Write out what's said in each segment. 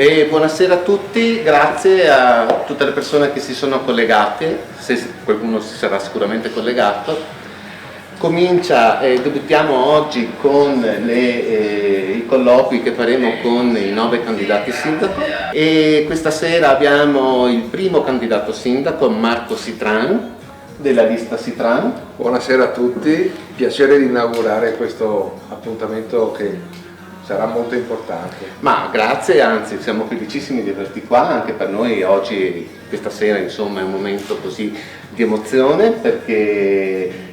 E buonasera a tutti, grazie a tutte le persone che si sono collegate, se qualcuno si sarà sicuramente collegato. Debuttiamo oggi con i colloqui che faremo con i 9 candidati sindaco e questa sera abbiamo il primo candidato sindaco, Marco Sitran, della lista Sitran. Buonasera a tutti, piacere di inaugurare questo appuntamento che sarà molto importante. Ma grazie, anzi siamo felicissimi di averti qua, anche per noi oggi, questa sera insomma è un momento così di emozione perché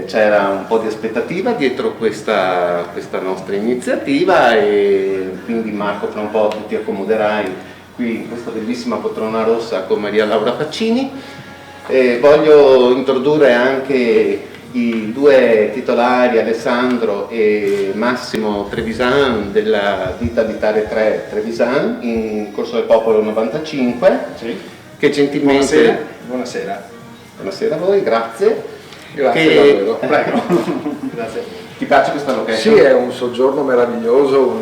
c'era un po' di aspettativa dietro questa nostra iniziativa e quindi Marco fra un po' ti accomoderai qui in questa bellissima poltrona rossa con Maria Laura Faccini. Voglio introdurre anche i 2 titolari, Alessandro e Massimo Trevisan della ditta Abitare 3 Trevisan in Corso del Popolo 95, sì. Che gentilmente... Buonasera. Buonasera a voi, grazie. Grazie davvero. Prego. Grazie. Ti piace questa location? Sì, è un soggiorno meraviglioso,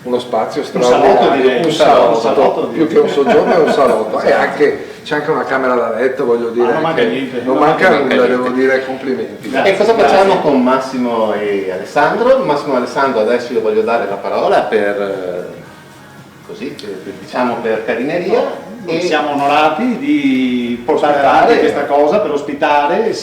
uno spazio straordinario, un salotto, più che un soggiorno è un salotto e c'è anche una camera da letto, voglio dire. Non manca niente. Non manca nulla, devo dire, complimenti. E cosa facciamo con Massimo e Alessandro? Massimo e Alessandro, adesso io voglio dare la parola per carineria. E siamo onorati di portare avanti questa cosa, per ospitare,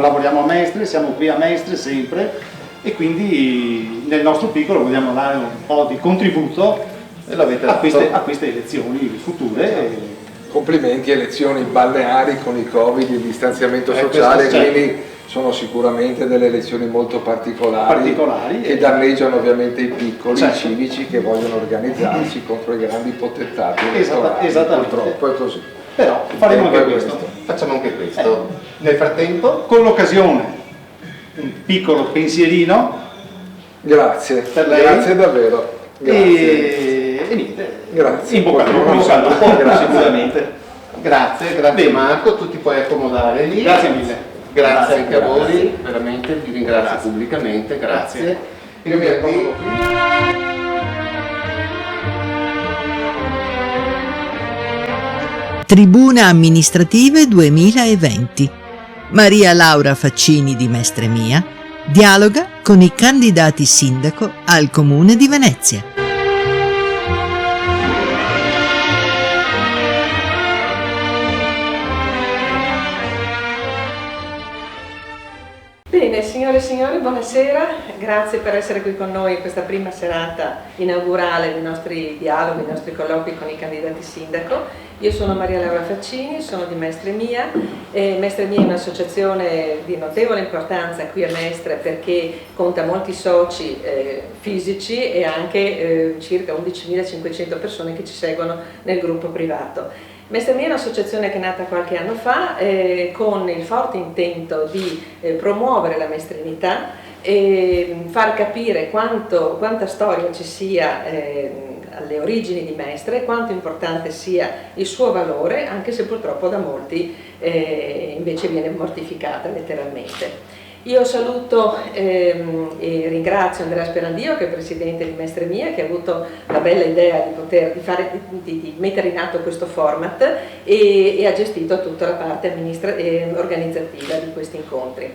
lavoriamo a Mestre, siamo qui a Mestre sempre e quindi nel nostro piccolo vogliamo dare un po' di contributo a queste elezioni future. Complimenti, elezioni balneari con i Covid, il distanziamento sociale, quindi sono sicuramente delle elezioni molto particolari che danneggiano ovviamente i piccoli, i civici che vogliono organizzarsi contro i grandi potentati. Esattamente. Purtroppo è così. Però faremo anche questo. Facciamo anche questo. Nel frattempo, con l'occasione, un piccolo pensierino. Grazie, per lei. Grazie davvero. Grazie. E niente. Grazie. In bocca al lupo, sicuramente. Grazie Marco, tu ti puoi accomodare lì. Grazie mille. Grazie anche a voi, veramente, vi ringrazio pubblicamente, grazie. Io mi accomodo qui. Tribuna Amministrative 2020. Maria Laura Faccini di Mestre Mia dialoga con i candidati sindaco al Comune di Venezia. Bene, signore e signori, buonasera, grazie per essere qui con noi in questa prima serata inaugurale dei nostri dialoghi, dei nostri colloqui con i candidati sindaco. Io sono Maria Laura Faccini, sono di Mestre Mia. Mestre Mia è un'associazione di notevole importanza qui a Mestre perché conta molti soci fisici e anche circa 11.500 persone che ci seguono nel gruppo privato. Mestre Mia è un'associazione che è nata qualche anno fa con il forte intento di promuovere la mestrinità e far capire quanta storia ci sia alle origini di Mestre e quanto importante sia il suo valore, anche se purtroppo da molti invece viene mortificata letteralmente. Io saluto e ringrazio Andrea Sperandio, che è presidente di Mestre Mia, che ha avuto la bella idea di mettere in atto questo format e ha gestito tutta la parte organizzativa di questi incontri.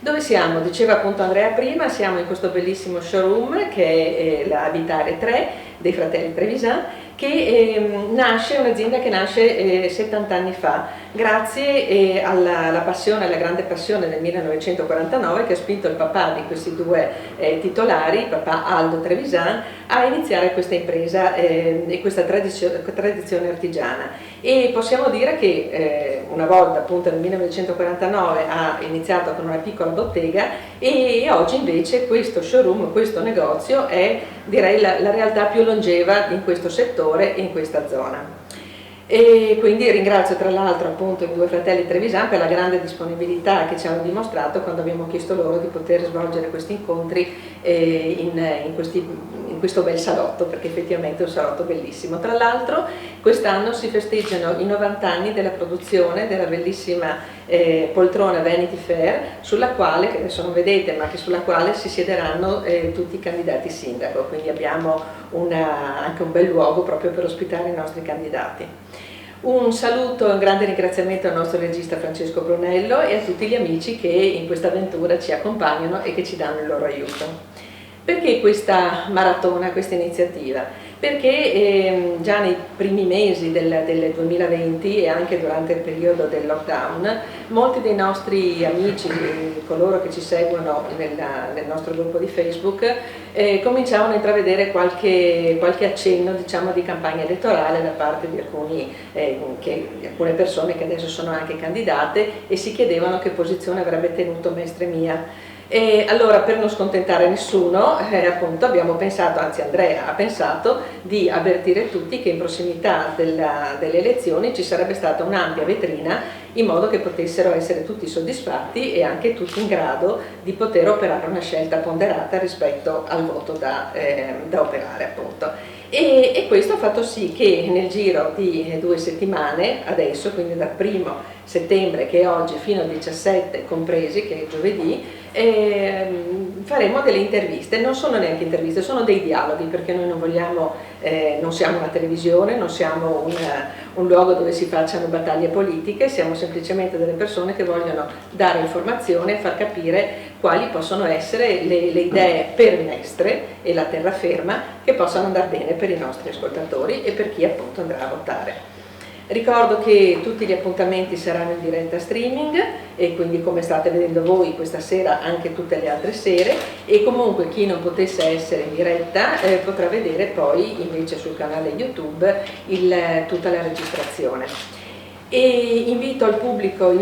Dove siamo? Diceva appunto Andrea prima, siamo in questo bellissimo showroom che è la Abitare 3 dei fratelli Trevisan, che nasce, un'azienda che nasce 70 anni fa, grazie alla grande passione del 1949 che ha spinto il papà di questi 2 titolari, papà Aldo Trevisan, a iniziare questa impresa e questa tradizione artigiana. E possiamo dire che una volta appunto nel 1949 ha iniziato con una piccola bottega e oggi invece questo showroom, questo negozio è, direi, la realtà più longeva in questo settore e in questa zona. E quindi ringrazio tra l'altro appunto i 2 fratelli Trevisan per la grande disponibilità che ci hanno dimostrato quando abbiamo chiesto loro di poter svolgere questi incontri in questo bel salotto, perché effettivamente è un salotto bellissimo. Tra l'altro quest'anno si festeggiano i 90 anni della produzione della bellissima poltrona Vanity Fair, sulla quale, che adesso non vedete, ma che sulla quale si siederanno tutti i candidati sindaco, quindi abbiamo anche un bel luogo proprio per ospitare i nostri candidati. Un saluto e un grande ringraziamento al nostro regista Francesco Brunello e a tutti gli amici che in questa avventura ci accompagnano e che ci danno il loro aiuto. Perché questa maratona, questa iniziativa? Perché già nei primi mesi del 2020 e anche durante il periodo del lockdown, molti dei nostri amici, coloro che ci seguono nel nostro gruppo di Facebook, cominciavano a intravedere qualche accenno, diciamo, di campagna elettorale da parte di alcune persone che adesso sono anche candidate e si chiedevano che posizione avrebbe tenuto Mestre Mia. E allora, per non scontentare nessuno, appunto abbiamo pensato, anzi Andrea ha pensato, di avvertire tutti che in prossimità delle elezioni ci sarebbe stata un'ampia vetrina in modo che potessero essere tutti soddisfatti e anche tutti in grado di poter operare una scelta ponderata rispetto al voto da operare, appunto. E questo ha fatto sì che nel giro di 2 settimane, adesso, quindi dal 1° settembre, che è oggi, fino al 17 compresi, che è giovedì, faremo delle interviste. Non sono neanche interviste, sono dei dialoghi, perché noi non vogliamo, non siamo una televisione, non siamo un luogo dove si facciano battaglie politiche, siamo semplicemente delle persone che vogliono dare informazione e far capire quali possono essere le idee per Mestre e la terraferma che possano andare bene per i nostri ascoltatori e per chi appunto andrà a votare. Ricordo che tutti gli appuntamenti saranno in diretta streaming e quindi, come state vedendo voi questa sera, anche tutte le altre sere, e comunque chi non potesse essere in diretta potrà vedere poi invece sul canale YouTube tutta la registrazione. E invito il pubblico,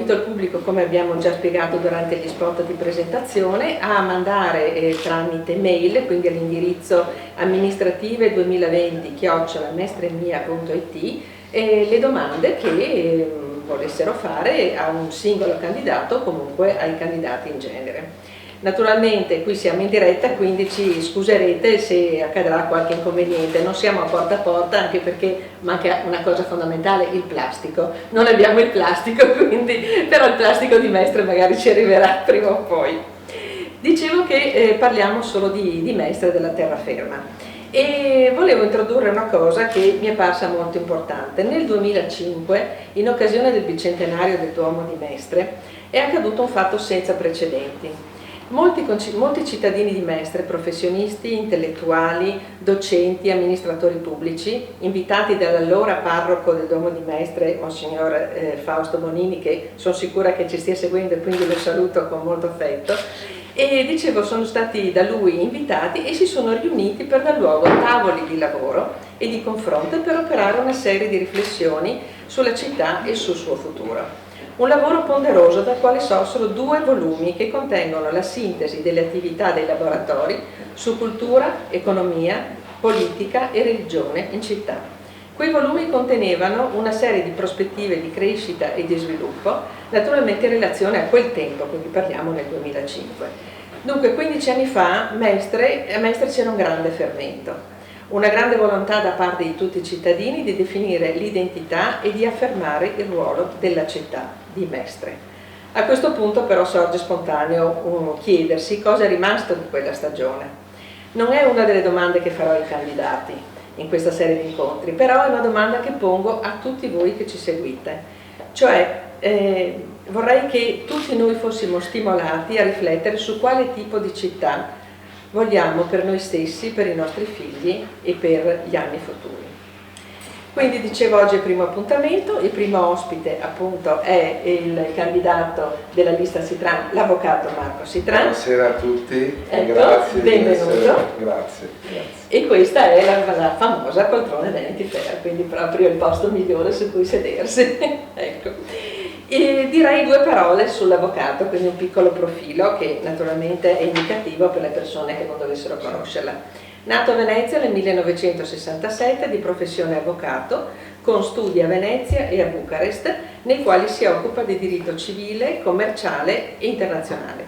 come abbiamo già spiegato durante gli spot di presentazione, a mandare tramite mail, quindi all'indirizzo amministrative2020@mestremia.it, le domande che volessero fare a un singolo candidato o comunque ai candidati in genere. Naturalmente qui siamo in diretta, quindi ci scuserete se accadrà qualche inconveniente, non siamo a porta, anche perché manca una cosa fondamentale, il plastico. Non abbiamo il plastico, quindi, però il plastico di Mestre magari ci arriverà prima o poi. Dicevo che parliamo solo di Mestre della terraferma. E volevo introdurre una cosa che mi è parsa molto importante. Nel 2005, in occasione del bicentenario del Duomo di Mestre, è accaduto un fatto senza precedenti. Molti cittadini di Mestre, professionisti, intellettuali, docenti, amministratori pubblici, invitati dall'allora parroco del Duomo di Mestre, Monsignor Fausto Bonini, che sono sicura che ci stia seguendo e quindi lo saluto con molto affetto, e dicevo, sono stati da lui invitati e si sono riuniti per dar luogo a tavoli di lavoro e di confronto per operare una serie di riflessioni sulla città e sul suo futuro. Un lavoro ponderoso dal quale sorsero 2 volumi che contengono la sintesi delle attività dei laboratori su cultura, economia, politica e religione in città. Quei volumi contenevano una serie di prospettive di crescita e di sviluppo, naturalmente in relazione a quel tempo, quindi parliamo nel 2005. Dunque, 15 anni fa a Mestre c'era un grande fermento, una grande volontà da parte di tutti i cittadini di definire l'identità e di affermare il ruolo della città di Mestre. A questo punto però sorge spontaneo chiedersi cosa è rimasto di quella stagione. Non è una delle domande che farò ai candidati in questa serie di incontri, però è una domanda che pongo a tutti voi che ci seguite, cioè vorrei che tutti noi fossimo stimolati a riflettere su quale tipo di città vogliamo per noi stessi, per i nostri figli e per gli anni futuri. Quindi dicevo, oggi è il primo appuntamento, il primo ospite appunto è il candidato della lista Sitran, l'avvocato Marco Sitran. Buonasera a tutti, ecco, grazie. Benvenuto. Grazie. E questa è la famosa poltrona Vanity Fair, quindi proprio il posto migliore su cui sedersi. Ecco. E direi 2 parole sull'avvocato, quindi un piccolo profilo che naturalmente è indicativo per le persone che non dovessero conoscerla. Nato a Venezia nel 1967, di professione avvocato, con studi a Venezia e a Bucarest, nei quali si occupa di diritto civile, commerciale e internazionale.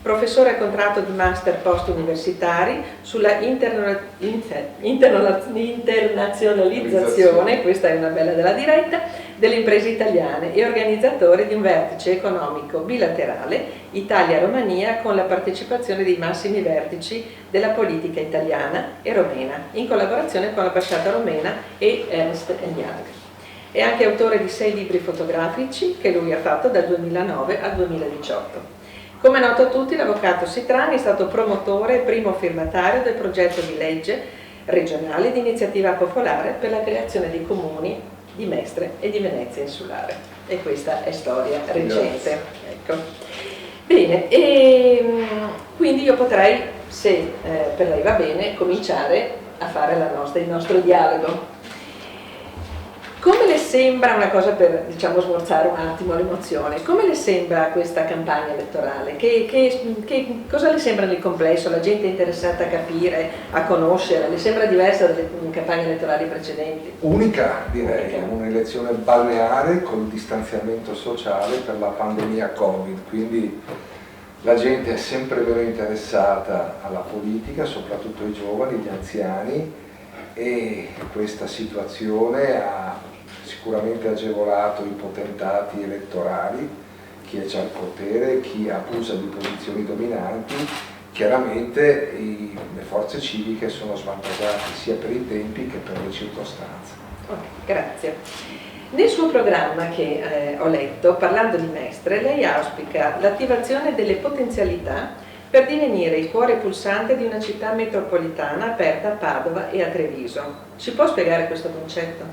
professore a contratto di master post-universitari sulla internazionalizzazione, questa è una bella della diretta, delle imprese italiane e organizzatore di un vertice economico bilaterale Italia-Romania con la partecipazione dei massimi vertici della politica italiana e romena, in collaborazione con l'ambasciata romena e Ernst Young. È anche autore di 6 libri fotografici che lui ha fatto dal 2009 al 2018. Come è noto a tutti, l'avvocato Sitrani è stato promotore e primo firmatario del progetto di legge regionale di iniziativa popolare per la creazione dei comuni di Mestre e di Venezia Insulare. E questa è storia recente. Ecco. Bene, e quindi io potrei, se per lei va bene, cominciare a fare il nostro dialogo. Come le sembra, una cosa per smorzare un attimo l'emozione, come le sembra questa campagna elettorale? Cosa le sembra nel complesso? La gente è interessata a capire, a conoscere? Le sembra diversa dalle campagne elettorali precedenti? Unica, direi, un'elezione balneare col distanziamento sociale per la pandemia Covid, quindi la gente è sempre meno interessata alla politica, soprattutto i giovani, gli anziani, e questa situazione ha sicuramente agevolato i potentati elettorali, chi è già al potere, chi abusa di posizioni dominanti. Chiaramente le forze civiche sono svantaggiate sia per i tempi che per le circostanze. Grazie. Nel suo programma che ho letto, parlando di Mestre, lei auspica l'attivazione delle potenzialità per divenire il cuore pulsante di una città metropolitana aperta a Padova e a Treviso. Ci può spiegare questo concetto?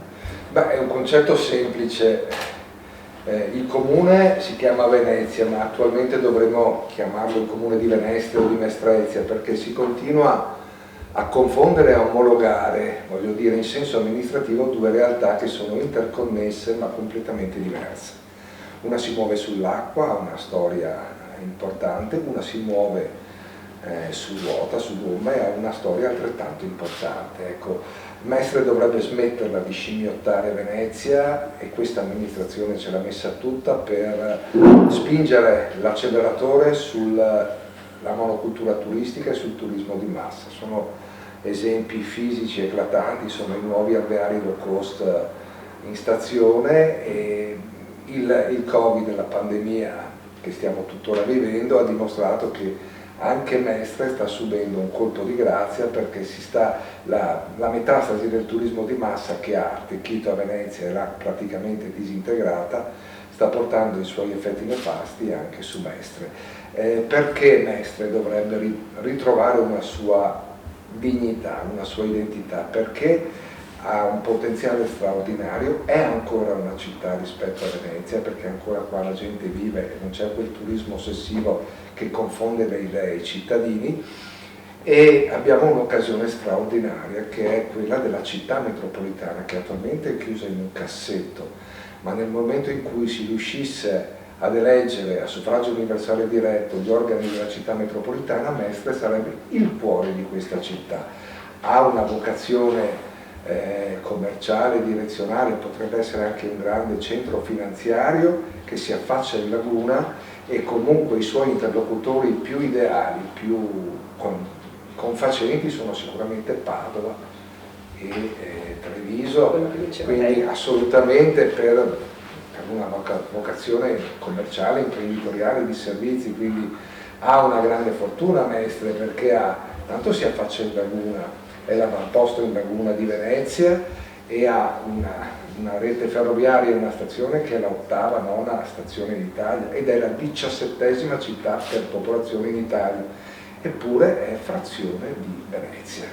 Beh, è un concetto semplice. Il comune si chiama Venezia, ma attualmente dovremmo chiamarlo il comune di Venezia o di Mestrezia, perché si continua a confondere e a omologare, voglio dire, in senso amministrativo, due realtà che sono interconnesse ma completamente diverse. Una si muove sull'acqua, ha una storia importante, una si muove su ruota, su gomma, e ha una storia altrettanto importante. Ecco, Mestre dovrebbe smetterla di scimmiottare Venezia, e questa amministrazione ce l'ha messa tutta per spingere l'acceleratore sulla monocultura turistica e sul turismo di massa. Sono esempi fisici eclatanti, sono i nuovi alveari low cost in stazione, e il Covid, la pandemia che stiamo tuttora vivendo, ha dimostrato che anche Mestre sta subendo un colpo di grazia, perché la metastasi del turismo di massa, che ha attecchito a Venezia e l'ha praticamente disintegrata, sta portando i suoi effetti nefasti anche su Mestre. Perché Mestre dovrebbe ritrovare una sua dignità, una sua identità? Perché ha un potenziale straordinario, è ancora una città rispetto a Venezia, perché ancora qua la gente vive e non c'è quel turismo ossessivo che confonde le idee ai cittadini, e abbiamo un'occasione straordinaria che è quella della città metropolitana, che attualmente è chiusa in un cassetto, ma nel momento in cui si riuscisse ad eleggere a suffragio universale diretto gli organi della città metropolitana, Mestre sarebbe il cuore di questa città. Ha una vocazione commerciale, direzionale, potrebbe essere anche un grande centro finanziario che si affaccia in laguna, e comunque i suoi interlocutori più ideali, più confacenti sono sicuramente Padova e Treviso, quindi assolutamente per una vocazione commerciale, imprenditoriale, di servizi, quindi ha una grande fortuna Mestre, perché tanto si affaccia in laguna, è l'avamposto in laguna di Venezia, e ha una rete ferroviaria e una stazione che è la 8ª, 9ª stazione in Italia, ed è la 17ª città per popolazione in Italia, eppure è frazione di Venezia.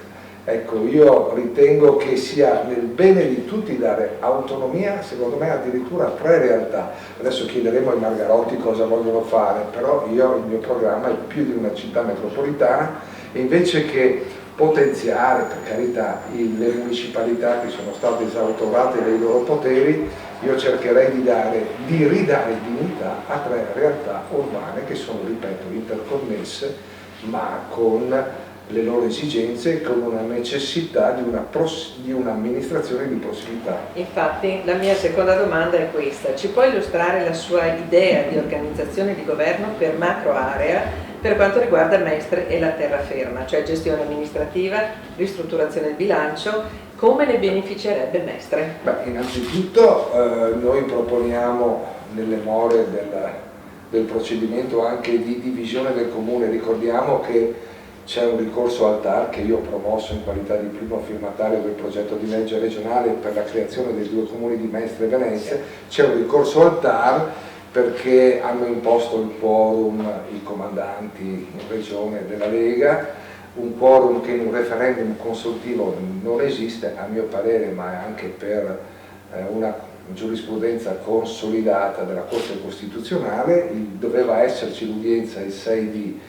Ecco, io ritengo che sia nel bene di tutti dare autonomia, secondo me addirittura a 3 realtà. Adesso chiederemo ai Margarotti cosa vogliono fare, però il mio programma è più di una città metropolitana, e invece che potenziare, per carità, le municipalità che sono state esautorate dei loro poteri, io cercherei di ridare dignità a 3 realtà urbane che sono, ripeto, interconnesse, ma con le loro esigenze e con una necessità di un'amministrazione di prossimità. Infatti la mia seconda domanda è questa: ci può illustrare la sua idea di organizzazione di governo per macro area per quanto riguarda Mestre e la terraferma, cioè gestione amministrativa, ristrutturazione del bilancio. Come ne beneficerebbe Mestre? Beh, innanzitutto noi proponiamo nelle more del procedimento anche di divisione del comune. Ricordiamo che c'è un ricorso al TAR che io ho promosso in qualità di primo firmatario del progetto di legge regionale per la creazione dei due comuni di Mestre e Venezia. C'è un ricorso al TAR perché hanno imposto il quorum i comandanti in regione della Lega, un quorum che in un referendum consultivo non esiste a mio parere, ma anche per una giurisprudenza consolidata della Corte Costituzionale. Doveva esserci l'udienza il 6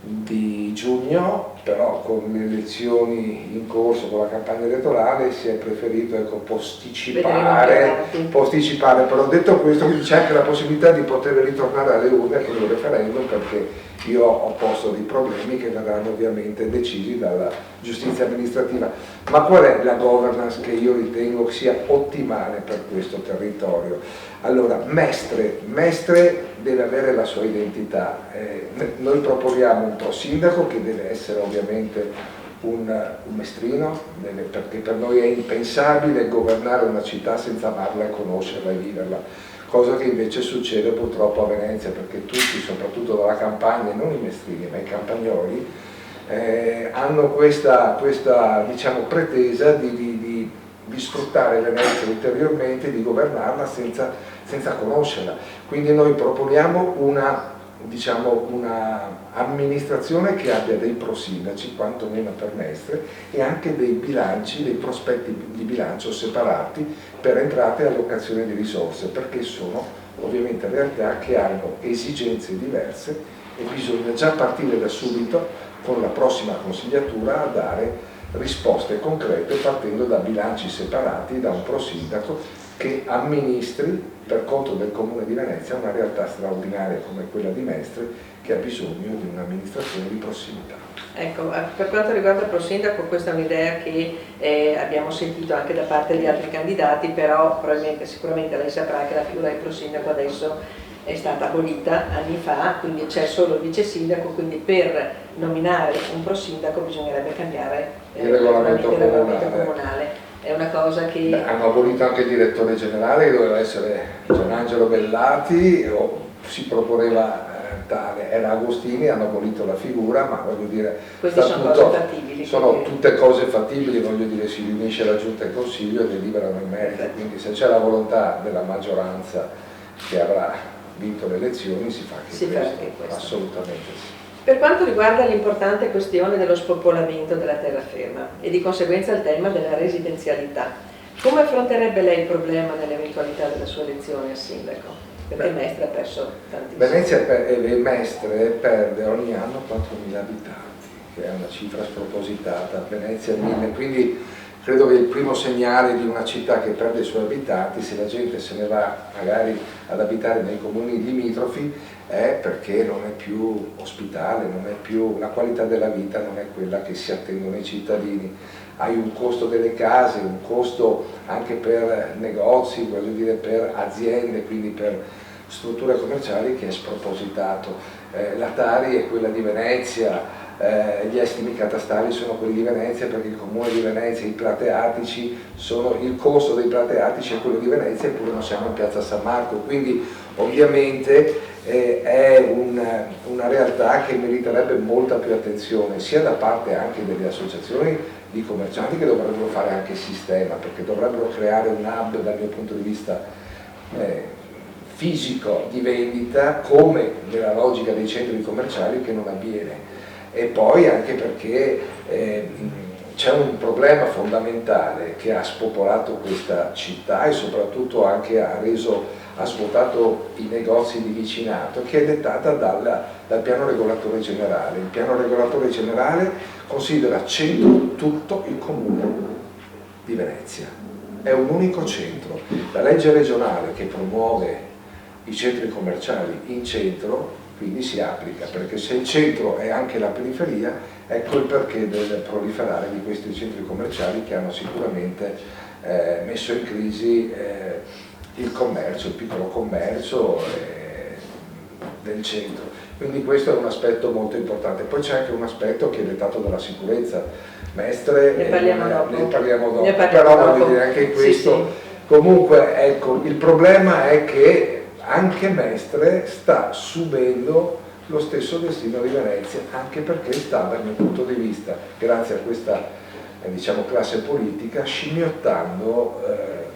di giugno, però con le elezioni in corso, con la campagna elettorale, si è preferito posticipare, però detto questo c'è anche la possibilità di poter ritornare alle urne con il referendum, perché io ho posto dei problemi che verranno ovviamente decisi dalla giustizia amministrativa. Ma qual è la governance che io ritengo sia ottimale per questo territorio? Allora, Mestre deve avere la sua identità. Noi proponiamo un pro-sindaco che deve essere ovviamente un mestrino, perché per noi è impensabile governare una città senza amarla e conoscerla e viverla, cosa che invece succede purtroppo a Venezia, perché tutti, soprattutto dalla campagna, non i mestrini ma i campagnoli, hanno questa diciamo, pretesa di sfruttare Venezia ulteriormente, di governarla senza conoscerla. Quindi noi proponiamo una amministrazione che abbia dei prosindaci, quantomeno per Mestre, e anche dei bilanci, dei prospetti di bilancio separati per entrate e allocazione di risorse, perché sono ovviamente realtà che hanno esigenze diverse e bisogna già partire da subito con la prossima consigliatura a dare risposte concrete partendo da bilanci separati, da un prosindaco che amministri per conto del Comune di Venezia una realtà straordinaria come quella di Mestre, che ha bisogno di un'amministrazione di prossimità. Ecco, per quanto riguarda il prosindaco, questa è un'idea che abbiamo sentito anche da parte di altri candidati, però sicuramente lei saprà che la figura del prosindaco adesso è stata abolita anni fa, quindi c'è solo il vice sindaco, quindi per nominare un prosindaco bisognerebbe cambiare il regolamento comunale. È una cosa che... hanno abolito anche il direttore generale, che doveva essere Gianangelo Bellati, o si proponeva tale, era Agostini, hanno abolito la figura, ma voglio dire, queste sono cose fattibili. Sono tutte cose fattibili, voglio dire, si riunisce la Giunta e il Consiglio e deliberano in merito, quindi se c'è la volontà della maggioranza che avrà vinto le elezioni si fa anche questo, assolutamente sì. Per quanto riguarda l'importante questione dello spopolamento della terraferma e di conseguenza il tema della residenzialità, come affronterebbe lei il problema nell'eventualità della sua elezione a sindaco? Perché Mestre ha perso tantissimo. Venezia e Mestre perde ogni anno 4.000 abitanti, che è una cifra spropositata, Venezia 1.000, quindi credo che il primo segnale di una città che perde i suoi abitanti, se la gente se ne va magari ad abitare nei comuni limitrofi, è perché non è più ospitale, la qualità della vita non è quella che si attendono i cittadini. Hai un costo delle case, un costo anche per negozi, voglio dire per aziende, quindi per strutture commerciali che è spropositato. La Tari è quella di Venezia, gli estimi catastali sono quelli di Venezia, perché il comune di Venezia, il costo dei plateatici è quello di Venezia, eppure non siamo in piazza San Marco, quindi ovviamente è una realtà che meriterebbe molta più attenzione, sia da parte anche delle associazioni di commercianti, che dovrebbero fare anche sistema, perché dovrebbero creare un hub dal mio punto di vista fisico di vendita, come nella logica dei centri commerciali, che non avviene. E poi anche perché c'è un problema fondamentale che ha spopolato questa città e soprattutto anche ha svuotato i negozi di vicinato, che è dettata dal piano regolatore generale. Il piano regolatore generale considera centro tutto il comune di Venezia, è un unico centro. La legge regionale che promuove i centri commerciali in centro quindi si applica, perché se il centro è anche la periferia, ecco il perché del proliferare di questi centri commerciali che hanno sicuramente messo in crisi il commercio, il piccolo commercio del centro. Quindi questo è un aspetto molto importante. Poi c'è anche un aspetto che è dettato dalla sicurezza. Mestre, ne parliamo dopo. Però voglio dire anche questo. Sì. Comunque ecco, il problema è che anche Mestre sta subendo lo stesso destino di Venezia, anche perché sta dal mio punto di vista, grazie a questa diciamo classe politica, scimmiottando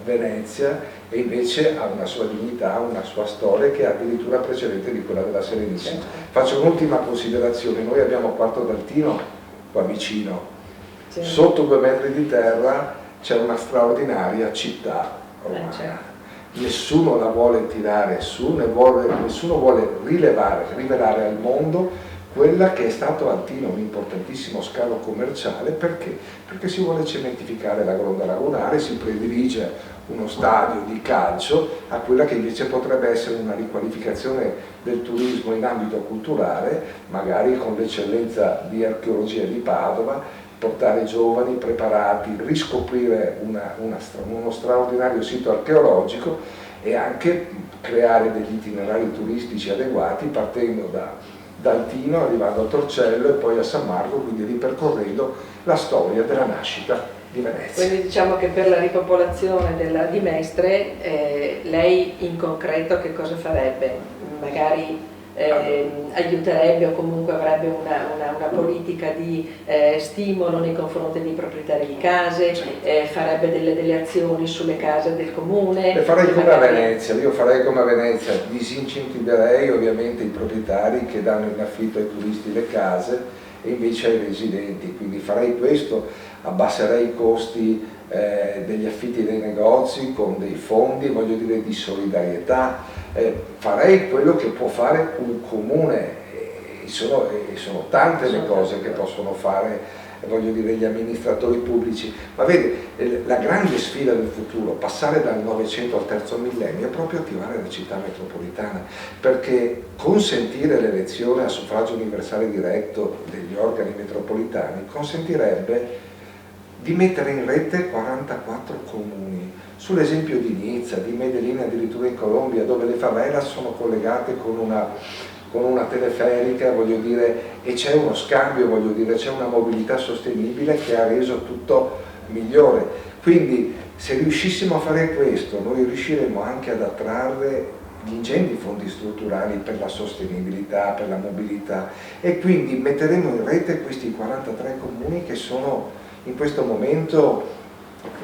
Venezia, e invece ha una sua dignità, una sua storia che è addirittura precedente di quella della Serenissima. Faccio un'ultima considerazione: noi abbiamo Quarto d'Altino qua vicino, sotto 2 metri di terra c'è una straordinaria città romana. Nessuno la vuole tirare su, nessuno vuole rivelare al mondo quella che è stato Altino, un importantissimo scalo commerciale. Perché? Perché si vuole cementificare la Gronda lagunare, si predilige uno stadio di calcio a quella che invece potrebbe essere una riqualificazione del turismo in ambito culturale, magari con l'eccellenza di archeologia di Padova, portare i giovani preparati, riscoprire uno straordinario sito archeologico e anche creare degli itinerari turistici adeguati, partendo da Altino, arrivando a Torcello e poi a San Marco, quindi ripercorrendo la storia della nascita di Venezia. Quindi diciamo che per la ripopolazione di Mestre lei in concreto che cosa farebbe? Magari aiuterebbe o comunque avrebbe una politica di stimolo nei confronti dei proprietari di case, farebbe delle azioni sulle case del comune. Farei come a Venezia, io farei come a Venezia, disincentiverei ovviamente i proprietari che danno in affitto ai turisti le case e invece ai residenti, quindi farei questo, abbasserei i costi degli affitti dei negozi con dei fondi, voglio dire, di solidarietà. Farei quello che può fare un comune, e sono tante le cose che possono fare, voglio dire, gli amministratori pubblici. Ma vedi, la grande sfida del futuro, passare dal Novecento al terzo millennio, è proprio attivare la città metropolitana, perché consentire l'elezione a suffragio universale diretto degli organi metropolitani consentirebbe di mettere in rete 44 comuni, sull'esempio di Nizza, di Medellin, addirittura in Colombia, dove le favelas sono collegate con una teleferica, voglio dire, e c'è uno scambio, voglio dire, c'è una mobilità sostenibile che ha reso tutto migliore. Quindi se riuscissimo a fare questo, noi riusciremo anche ad attrarre gli ingenti fondi strutturali per la sostenibilità, per la mobilità, e quindi metteremo in rete questi 43 comuni che sono in questo momento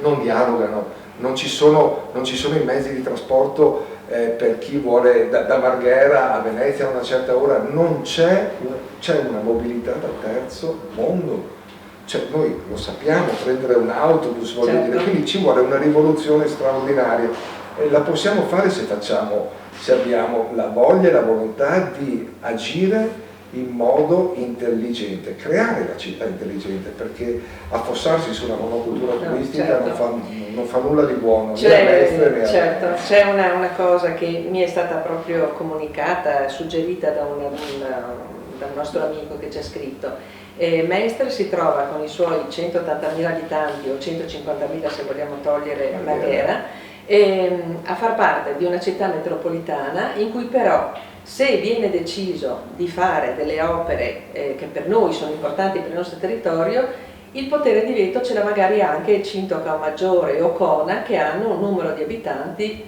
non dialogano, non ci sono i mezzi di trasporto per chi vuole da Marghera a Venezia a una certa ora, non c'è una mobilità da terzo mondo. Cioè, noi lo sappiamo, prendere un autobus, voglio dire, quindi ci vuole una rivoluzione straordinaria, e la possiamo fare se abbiamo la voglia e la volontà di agire in modo intelligente, creare la città intelligente, perché affossarsi sulla monocultura turistica non fa nulla di buono. C'è una cosa che mi è stata proprio comunicata, suggerita da un nostro amico che ci ha scritto. Mestre si trova con i suoi 180.000 abitanti o 150.000 se vogliamo togliere Marghera a far parte di una città metropolitana in cui però, se viene deciso di fare delle opere che per noi sono importanti per il nostro territorio, il potere di veto ce l'ha magari anche Cinto Caomaggiore o Cona, che hanno un numero di abitanti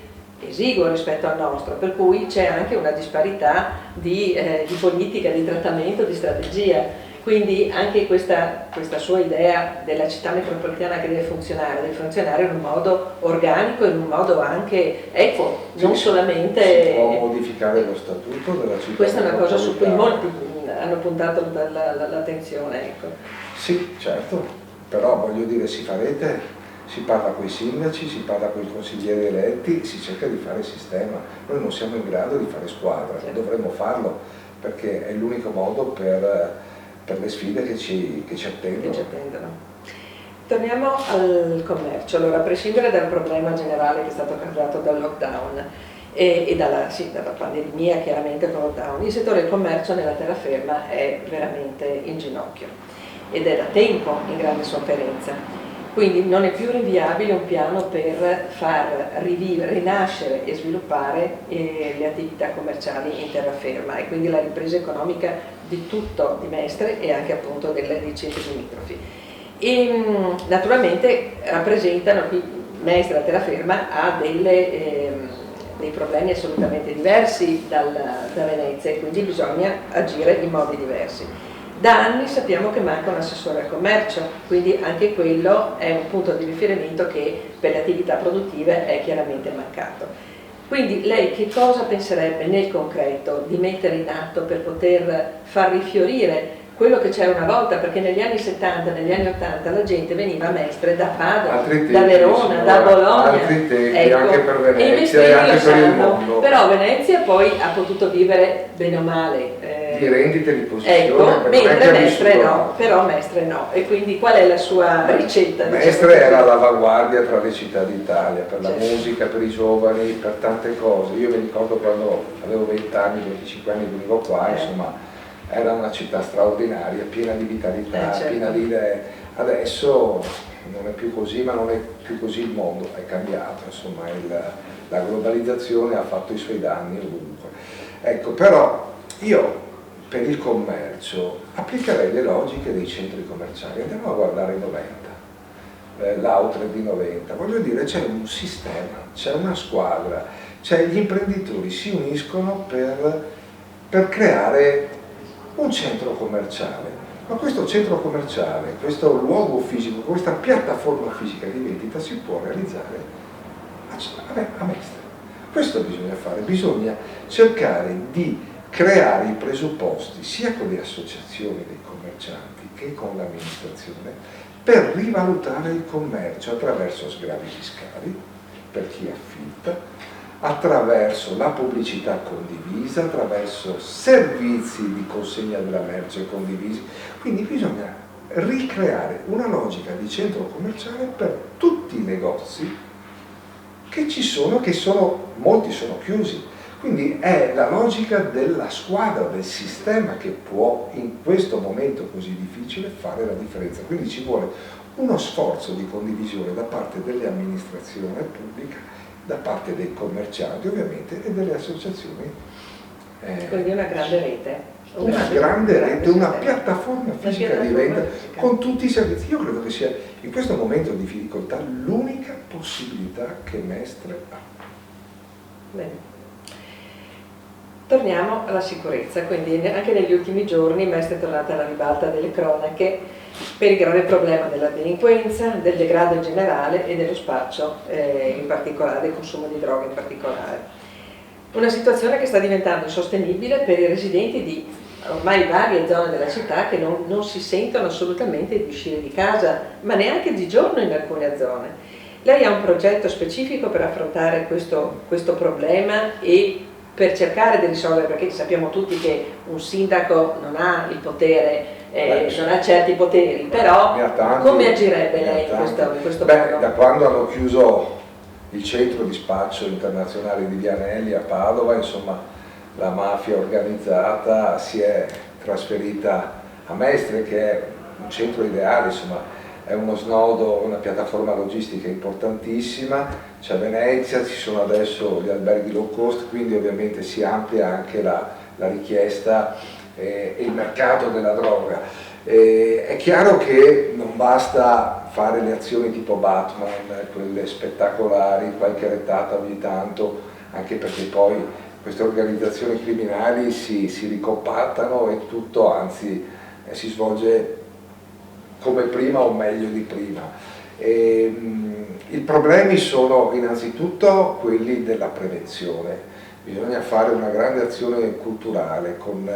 esiguo rispetto al nostro, per cui c'è anche una disparità di politica, di trattamento, di strategia. Quindi anche questa sua idea della città metropolitana che deve funzionare in un modo organico, in un modo anche equo, non solamente... Si può modificare lo statuto della città. Questa è una cosa su cui molti hanno puntato l'attenzione. Ecco. Sì, certo, però voglio dire, si fa rete, si parla con i sindaci, si parla con i consiglieri eletti, si cerca di fare sistema. Noi non siamo in grado di fare squadra, dovremmo farlo, perché è l'unico modo per le sfide che ci attendono. Torniamo al commercio. Allora, a prescindere dal problema generale che è stato causato dal lockdown e dalla pandemia, chiaramente il lockdown, il settore del commercio nella terraferma è veramente in ginocchio ed è da tempo in grande sofferenza. Quindi non è più rinviabile un piano per far rinascere e sviluppare le attività commerciali in terraferma e quindi la ripresa economica di tutto di Mestre e anche appunto dei centri limitrofi. E naturalmente rappresentano qui Mestre, la terraferma ha dei problemi assolutamente diversi da Venezia e quindi bisogna agire in modi diversi. Da anni sappiamo che manca un assessore al commercio, quindi anche quello è un punto di riferimento che per le attività produttive è chiaramente mancato. Quindi lei che cosa penserebbe nel concreto di mettere in atto per poter far rifiorire quello che c'era una volta, perché negli anni 70, negli anni 80 la gente veniva a Mestre da Padova, da Verona, da Bologna, altri tempi, anche per Venezia e anche per il mondo. Però Venezia poi ha potuto vivere bene o male di rendite di posizione, ecco, mentre Mestre no, però Mestre no. E quindi qual è la sua ricetta? Mestre era l'avanguardia tra le città d'Italia, per la musica, per i giovani, per tante cose. Io mi ricordo quando avevo 20 anni, 25 anni venivo qua, insomma era una città straordinaria, piena di vitalità, piena di idee. Adesso non è più così, ma non è più così il mondo, è cambiato, insomma la globalizzazione ha fatto i suoi danni ovunque. Ecco, però io per il commercio applicherei le logiche dei centri commerciali. Andiamo a guardare i 90, l'outlet di 90, voglio dire c'è un sistema, c'è una squadra, gli imprenditori si uniscono per creare un centro commerciale, ma questo centro commerciale, questo luogo fisico, questa piattaforma fisica di vendita si può realizzare a Mestre. Questo bisogna fare, bisogna cercare di creare i presupposti sia con le associazioni dei commercianti che con l'amministrazione per rivalutare il commercio attraverso sgravi fiscali per chi affitta, attraverso la pubblicità condivisa, attraverso servizi di consegna della merce condivisi. Quindi bisogna ricreare una logica di centro commerciale per tutti i negozi che ci sono, molti sono chiusi. Quindi è la logica della squadra, del sistema che può in questo momento così difficile fare la differenza. Quindi ci vuole uno sforzo di condivisione da parte delle amministrazioni pubbliche, da parte dei commercianti ovviamente e delle associazioni. Quindi una grande rete. Una grande rete, una piattaforma fisica di vendita con tutti i servizi. Io credo che sia in questo momento di difficoltà l'unica possibilità che Mestre ha. Bene. Torniamo alla sicurezza, quindi anche negli ultimi giorni Mestre è tornata alla ribalta delle cronache per il grave problema della delinquenza, del degrado in generale e dello spaccio in particolare, del consumo di droga in particolare. Una situazione che sta diventando insostenibile per i residenti di ormai varie zone della città che non si sentono assolutamente di uscire di casa, ma neanche di giorno in alcune zone. Lei ha un progetto specifico per affrontare questo problema e per cercare di risolvere, perché sappiamo tutti che un sindaco non ha il potere, non ha certi poteri, però come agirebbe lei in questo modo? Da quando hanno chiuso il centro di spaccio internazionale di Vianelli a Padova, insomma, la mafia organizzata si è trasferita a Mestre, che è un centro ideale, insomma, è uno snodo, una piattaforma logistica importantissima, c'è Venezia, ci sono adesso gli alberghi low cost, quindi ovviamente si amplia anche la richiesta e il mercato della droga. È chiaro che non basta fare le azioni tipo Batman, quelle spettacolari, qualche rettata ogni tanto, anche perché poi queste organizzazioni criminali si ricompattano e tutto, anzi, si svolge come prima o meglio di prima. I problemi sono innanzitutto quelli della prevenzione. Bisogna fare una grande azione culturale con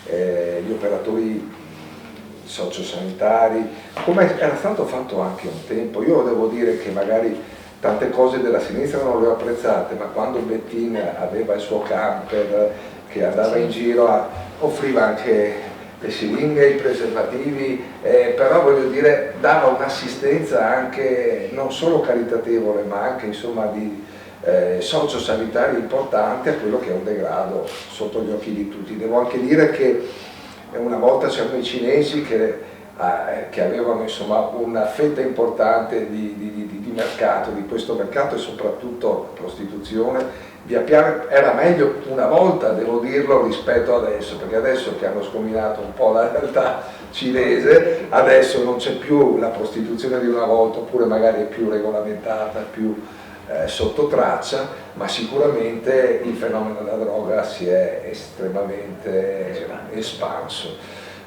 gli operatori sociosanitari, come era stato fatto anche un tempo. Io devo dire che magari tante cose della sinistra non le ho apprezzate, ma quando Bettin aveva il suo camper che andava in giro offriva anche le siringhe, i preservativi, però voglio dire dava un'assistenza anche non solo caritatevole ma anche insomma di sociosanitaria importante a quello che è un degrado sotto gli occhi di tutti. Devo anche dire che una volta c'erano i cinesi che che avevano insomma una fetta importante di mercato, di questo mercato, e soprattutto prostituzione. Via Piave era meglio una volta, devo dirlo, rispetto adesso, perché adesso che hanno scombinato un po' la realtà cinese, adesso non c'è più la prostituzione di una volta, oppure magari è più regolamentata, più sotto traccia, ma sicuramente il fenomeno della droga si è estremamente espanso.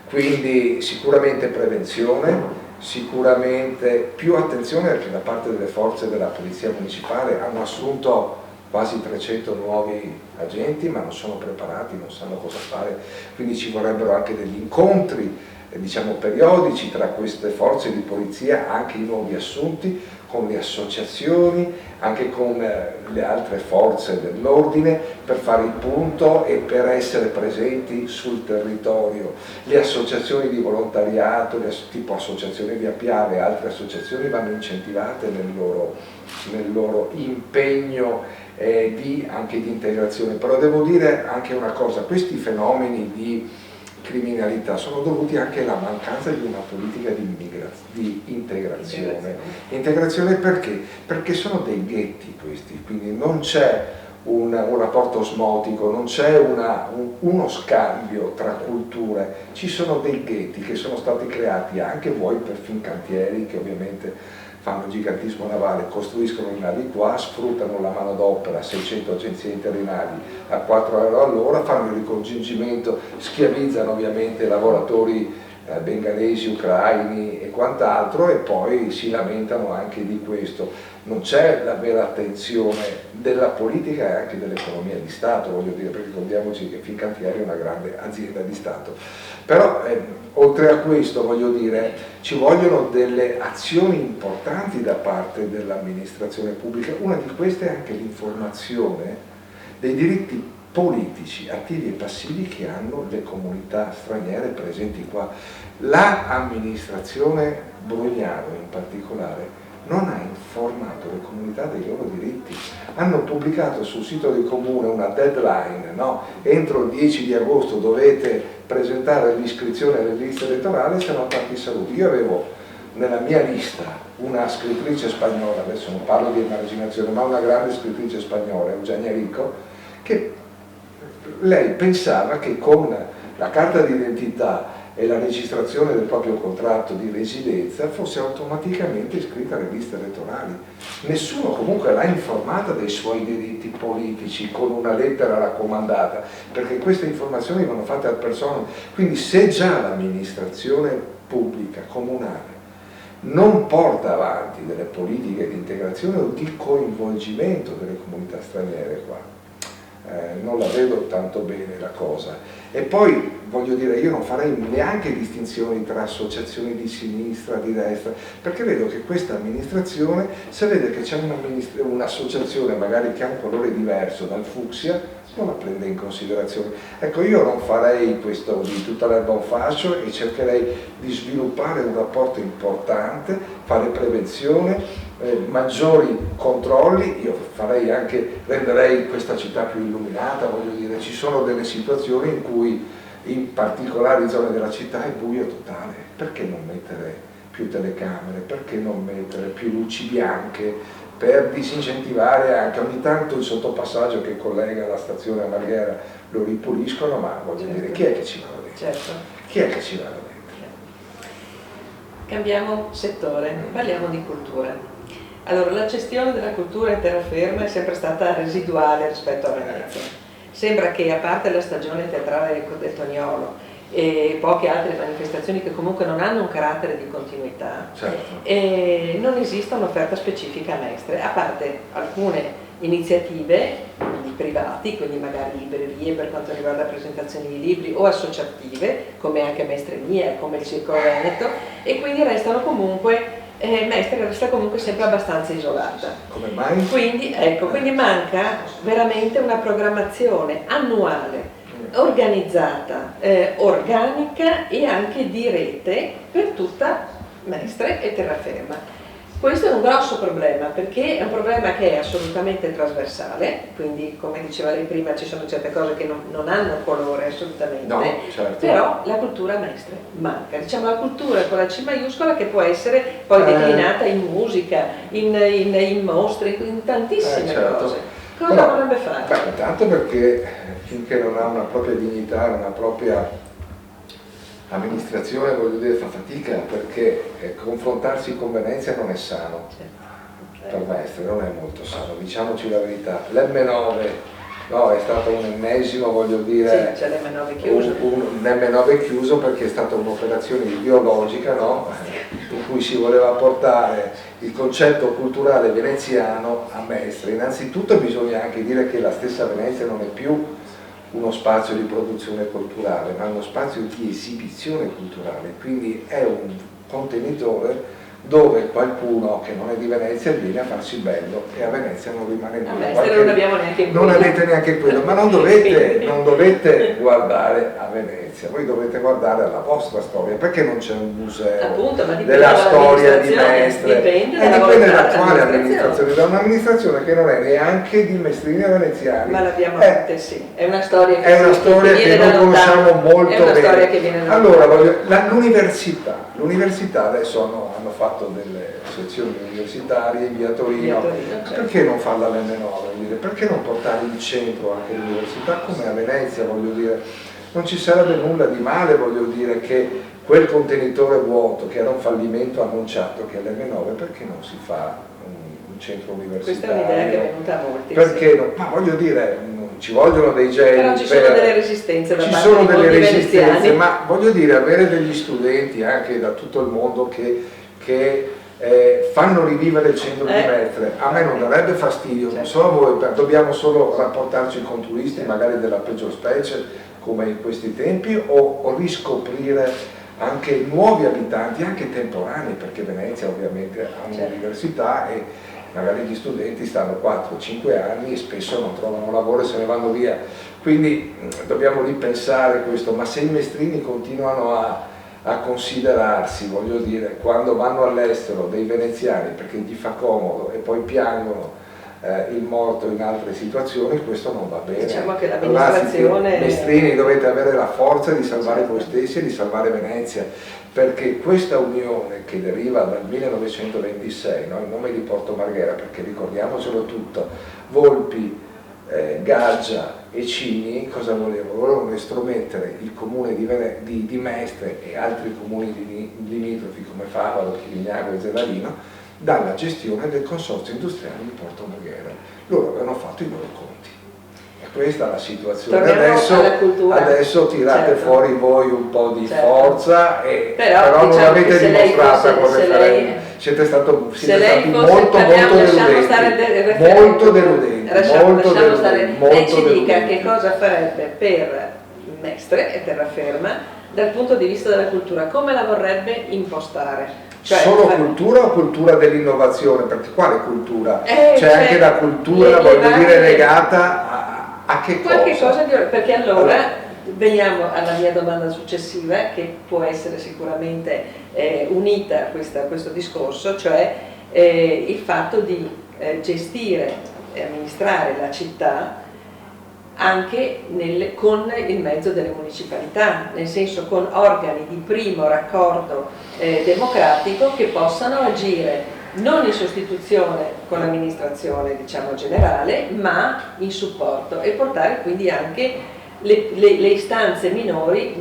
Quindi sicuramente prevenzione, sicuramente più attenzione, perché da parte delle forze della polizia municipale hanno assunto quasi 300 nuovi agenti, ma non sono preparati, non sanno cosa fare, quindi ci vorrebbero anche degli incontri diciamo periodici tra queste forze di polizia, anche i nuovi assunti, con le associazioni, anche con le altre forze dell'ordine, per fare il punto e per essere presenti sul territorio. Le associazioni di volontariato, tipo Associazione Via Piave e altre associazioni, vanno incentivate nel loro impegno anche di integrazione. Però devo dire anche una cosa: questi fenomeni di criminalità sono dovuti anche alla mancanza di una politica di integrazione. Integrazione perché? Perché sono dei ghetti questi, quindi non c'è un rapporto osmotico, non c'è uno scambio tra culture, ci sono dei ghetti che sono stati creati anche vuoi per Fincantieri, che ovviamente fanno gigantismo navale, costruiscono le navi qua, sfruttano la manodopera, 600 agenzie interinali a 4 euro all'ora, fanno il ricongiungimento, schiavizzano ovviamente lavoratori bengalesi, ucraini e quant'altro, e poi si lamentano anche di questo. Non c'è la vera attenzione della politica e anche dell'economia di Stato, voglio dire, perché ricordiamoci che Fincantieri è una grande azienda di Stato. Però oltre a questo, voglio dire, ci vogliono delle azioni importanti da parte dell'amministrazione pubblica. Una di queste è anche l'informazione dei diritti politici attivi e passivi che hanno le comunità straniere presenti qua. L'amministrazione Brugnano in particolare non ha informato le comunità dei loro diritti. Hanno pubblicato sul sito del comune una deadline, no? Entro il 10 di agosto dovete presentare l'iscrizione alle liste elettorali, se no tanti saluti. Io avevo nella mia lista una scrittrice spagnola, adesso non parlo di emarginazione, ma una grande scrittrice spagnola, Eugenia Rico, che lei pensava che con la carta d'identità e la registrazione del proprio contratto di residenza fosse automaticamente iscritta alle liste elettorali. Nessuno comunque l'ha informata dei suoi diritti politici con una lettera raccomandata, perché queste informazioni vanno fatte al personale. Quindi se già l'amministrazione pubblica comunale non porta avanti delle politiche di integrazione o di coinvolgimento delle comunità straniere qua, non la vedo tanto bene la cosa. E poi voglio dire, io non farei neanche distinzioni tra associazioni di sinistra, di destra, perché vedo che questa amministrazione, se vede che c'è un'associazione magari che ha un colore diverso dal fucsia, non la prende in considerazione. Ecco, io non farei questo di tutta l'erba un fascio e cercherei di sviluppare un rapporto importante, fare prevenzione, maggiori controlli. Io farei anche, renderei questa città più illuminata, voglio dire, ci sono delle situazioni in cui in particolari zone della città è buio totale. Perché non mettere più telecamere? Perché non mettere più luci bianche per disincentivare anche ogni tanto il sottopassaggio che collega la stazione a Marghera? Lo ripuliscono, ma voglio dire, chi è che ci va dentro? Certo. Chi è che ci va dentro? Cambiamo settore, parliamo di cultura. Allora, la gestione della cultura in terraferma è sempre stata residuale rispetto a Venezia. Sembra che, a parte la stagione teatrale del Toniolo e poche altre manifestazioni che comunque non hanno un carattere di continuità, Certo. Non esista un'offerta specifica a Mestre, a parte alcune iniziative di privati, quindi magari librerie per quanto riguarda presentazioni di libri, o associative, come anche Mestre Mia, come il Circolo Veneto, e quindi restano comunque, Mestre resta comunque sempre abbastanza isolata. Come mai? Quindi, quindi manca veramente una programmazione annuale, organizzata, organica e anche di rete per tutta Mestre e terraferma. Questo è un grosso problema, perché è un problema che è assolutamente trasversale, quindi come diceva lei prima ci sono certe cose che non hanno colore assolutamente, No, certo. però la cultura maestre manca, diciamo la cultura con la C maiuscola, che può essere poi declinata in musica, in mostre, in tantissime certo. cose. Cosa vorrebbe fare? Beh, intanto perché finché non ha una propria dignità, una propria amministrazione, voglio dire, fa fatica, perché confrontarsi con Venezia non è sano. Per Mestre non è molto sano, diciamoci la verità. L'M9 no, è stato un ennesimo, voglio dire, sì, c'è l'M9 chiuso. un M9 chiuso, perché è stata un'operazione ideologica, no? In cui si voleva portare il concetto culturale veneziano a Mestre. Innanzitutto bisogna anche dire che la stessa Venezia non è più uno spazio di produzione culturale, ma uno spazio di esibizione culturale, quindi è un contenitore dove qualcuno che non è di Venezia viene a farsi bello, e a Venezia non rimane nulla. Non abbiamo neanche quello. Non avete neanche quello, ma non dovete guardare a Venezia, voi dovete guardare alla vostra storia. Perché non c'è un museo appunto, della storia di Mestre? Dipende da quale amministrazione, da un'amministrazione che non è neanche di mestrini veneziani. Ma l'abbiamo detto, sì, è una storia che non conosciamo molto è una bene. Storia che viene allora, l'università adesso hanno fatto delle sezioni universitarie in via Torino, certo. Perché non farla all'M9? Perché non portare in centro anche l'università come a Venezia? Voglio dire, non ci sarebbe nulla di male, voglio dire, che quel contenitore vuoto che era un fallimento annunciato, che è l'M9, perché non si fa un centro universitario? Questa è un'idea che è venuta a molti. Perché sì. no? Ma voglio dire, ci vogliono dei geni, però ci sono delle resistenze da ci parte sono di delle molti resistenze, veneziani. ma voglio dire, avere degli studenti anche da tutto il mondo che fanno rivivere il centro di Mestre, a me non darebbe fastidio, non so a voi, dobbiamo solo rapportarci con turisti magari della peggior specie come in questi tempi, o riscoprire anche nuovi abitanti, anche temporanei, perché Venezia ovviamente ha un'università e magari gli studenti stanno 4-5 anni e spesso non trovano lavoro e se ne vanno via, quindi dobbiamo ripensare questo. Ma se i mestrini continuano a considerarsi, voglio dire, quando vanno all'estero dei veneziani perché gli fa comodo e poi piangono il morto in altre situazioni, questo non va bene. Diciamo che l'amministrazione... Mestrini, dovete avere la forza di salvare voi stessi e di salvare Venezia, perché questa unione che deriva dal 1926, no? Il nome di Porto Marghera, perché ricordiamocelo tutto, Volpi, Gaggia e Cini cosa volevano? Volevano estromettere il comune di Mestre e altri comuni limitrofi come Favaro, Chirignago e Zellarino dalla gestione del consorzio industriale di Porto Marghera. Loro avevano fatto i loro conti. E questa è la situazione. Adesso tirate fuori voi un po' di forza, però non l'avete dimostrata con referendum. Siete stati molto deludenti. Lei ci dica che cosa farebbe per Mestre e terraferma dal punto di vista della cultura, come la vorrebbe impostare? Cioè, solo cultura o cultura dell'innovazione? Perché quale cultura? C'è anche la cultura, voglio dire, legata a che cosa? Perché allora veniamo alla mia domanda successiva, che può essere sicuramente unita a questo discorso, cioè il fatto di gestire e amministrare la città anche con il mezzo delle municipalità, nel senso con organi di primo raccordo democratico che possano agire non in sostituzione con l'amministrazione, diciamo, generale, ma in supporto, e portare quindi anche le istanze minori.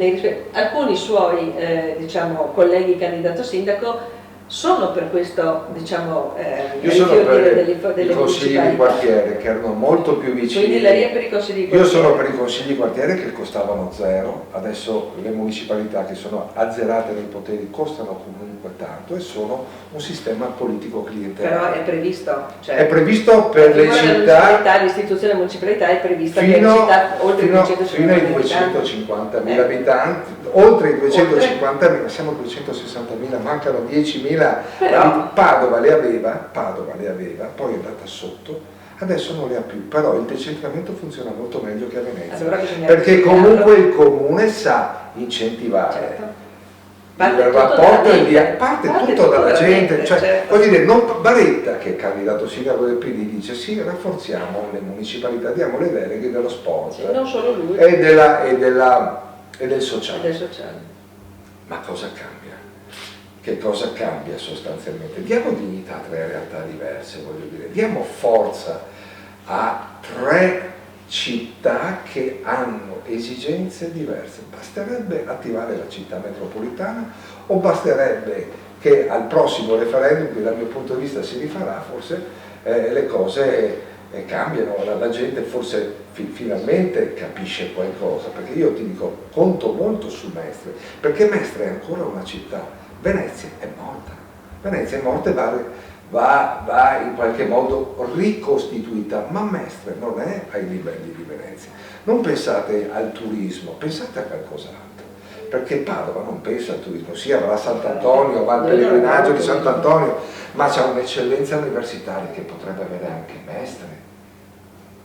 Alcuni suoi diciamo, colleghi candidato sindaco sono per questo, diciamo, io sono per i consigli di quartiere che erano molto più vicini. Quindi lei è per i consigli di quartiere? Io sono per i consigli di quartiere che costavano zero, adesso le municipalità che sono azzerate nei poteri costano comunque tanto e sono un sistema politico clientelare. Però è previsto? Cioè, è previsto per le città, l'istituzione municipalità è prevista per le città oltre fino ai 250.000 abitanti, oltre i 250.000, siamo 260.000, mancano 10.000. Padova le aveva, poi è andata sotto, adesso non le ha più, però il decentramento funziona molto meglio che a Venezia, allora perché comunque il comune sa incentivare il rapporto parte tutto dalla gente, cioè, certo. Voglio dire, Baretta, che è candidato sindaco del PD, dice sì, rafforziamo le municipalità, diamo le deleghe dello sport, sì, non solo lui, e del sociale. Ma cosa cambia? Che cosa cambia sostanzialmente? Diamo dignità a 3 realtà diverse, voglio dire, diamo forza a 3 città che hanno esigenze diverse. Basterebbe attivare la città metropolitana o basterebbe che al prossimo referendum, che dal mio punto di vista si rifarà, forse le cose cambiano, la gente forse finalmente capisce qualcosa, perché io ti dico, conto molto su Mestre, perché Mestre è ancora una città, Venezia è morta e va in qualche modo ricostituita, ma Mestre non è ai livelli di Venezia. Non pensate al turismo, pensate a qualcos'altro, perché Padova non pensa al turismo, sì, avrà Sant'Antonio, va al pellegrinaggio di Sant'Antonio, ma c'è un'eccellenza universitaria che potrebbe avere anche Mestre.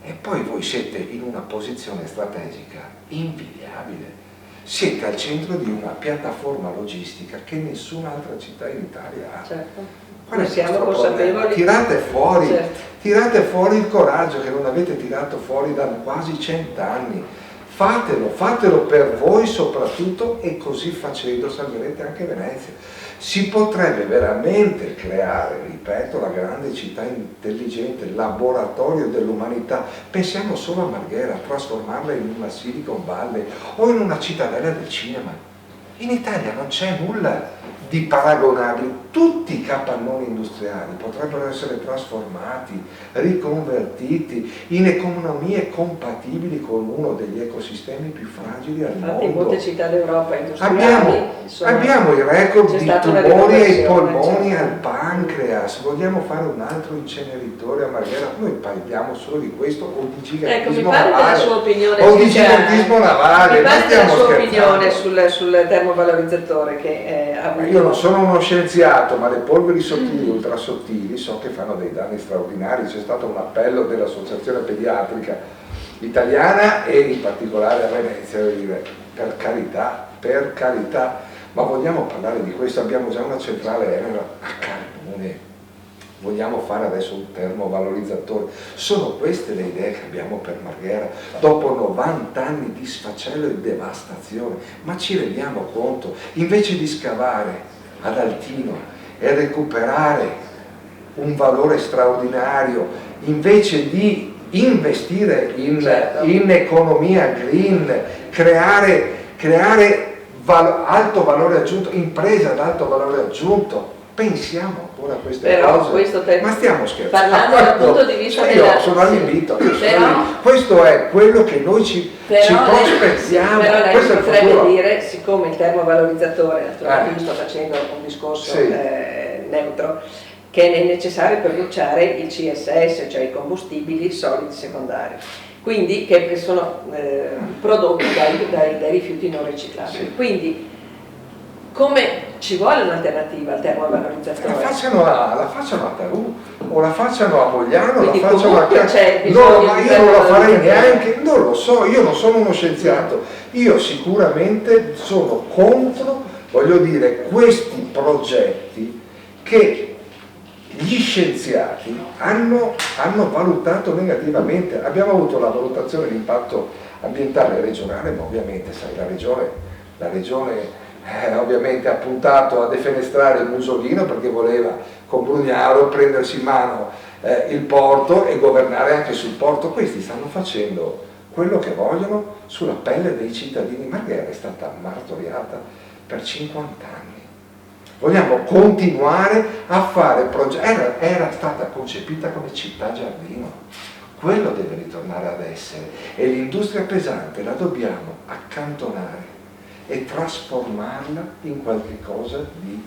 E poi voi siete in una posizione strategica invidiabile, siete al centro di una piattaforma logistica che nessun'altra città in Italia ha. Certo. Qual è siamo consapevoli. Tirate fuori, certo. Tirate fuori il coraggio che non avete tirato fuori da quasi 100 anni. Fatelo per voi soprattutto, e così facendo salverete anche Venezia. Si potrebbe veramente creare, ripeto, la grande città intelligente, il laboratorio dell'umanità. Pensiamo solo a Marghera, trasformarla in una Silicon Valley o in una cittadella del cinema. In Italia non c'è nulla di paragonabile, tutti i capannoni industriali potrebbero essere trasformati, riconvertiti in economie compatibili con uno degli ecosistemi più fragili al mondo. In molte città d'Europa industriali abbiamo i record di tumori ai polmoni, certo. Al pancreas, vogliamo fare un altro inceneritore a Marghera, noi parliamo solo di questo o di gigantismo navale, o di gigantismo navale, mi pare della sua opinione sul termovalorizzatore che ha avuto. Io non sono uno scienziato, ma le polveri sottili, ultrasottili, so che fanno dei danni straordinari. C'è stato un appello dell'Associazione Pediatrica Italiana e in particolare a Venezia, devo dire, per carità, ma vogliamo parlare di questo? Abbiamo già una centrale Enel a Carbone, vogliamo fare adesso un termovalorizzatore. Sono queste le idee che abbiamo per Marghera, dopo 90 anni di sfacelo e devastazione, ma ci rendiamo conto? Invece di scavare ad Altino e recuperare un valore straordinario, invece di investire in economia green, creare alto valore aggiunto, imprese ad alto valore aggiunto, pensiamo ancora a queste cose, ma stiamo scherzando? Parlando dal punto di vista io sono allibito, questo è quello che noi ci prospettiamo. Però lei potrebbe dire, siccome il termovalorizzatore, naturalmente io sto facendo un discorso neutro, che è necessario per bruciare il CSS, cioè i combustibili solidi secondari, quindi che sono prodotti dai rifiuti non riciclabili. Sì. Quindi come ci vuole un'alternativa al termovalorizzatore? La facciano a Tarù o la facciano a Mogliano, quindi la facciano a Casale. No, ma io non la farei neanche, non lo so, io non sono uno scienziato, io sicuramente sono contro, voglio dire, questi progetti che gli scienziati hanno valutato negativamente. Abbiamo avuto la valutazione di impatto ambientale regionale, ma ovviamente sai, la regione ovviamente ha puntato a defenestrare Musolino perché voleva con Brugnaro prendersi in mano il porto e governare anche sul porto. Questi stanno facendo quello che vogliono sulla pelle dei cittadini. Marghera è stata martoriata per 50 anni. Vogliamo continuare a fare progetti, era stata concepita come città giardino, quello deve ritornare ad essere, e l'industria pesante la dobbiamo accantonare e trasformarla in qualche cosa di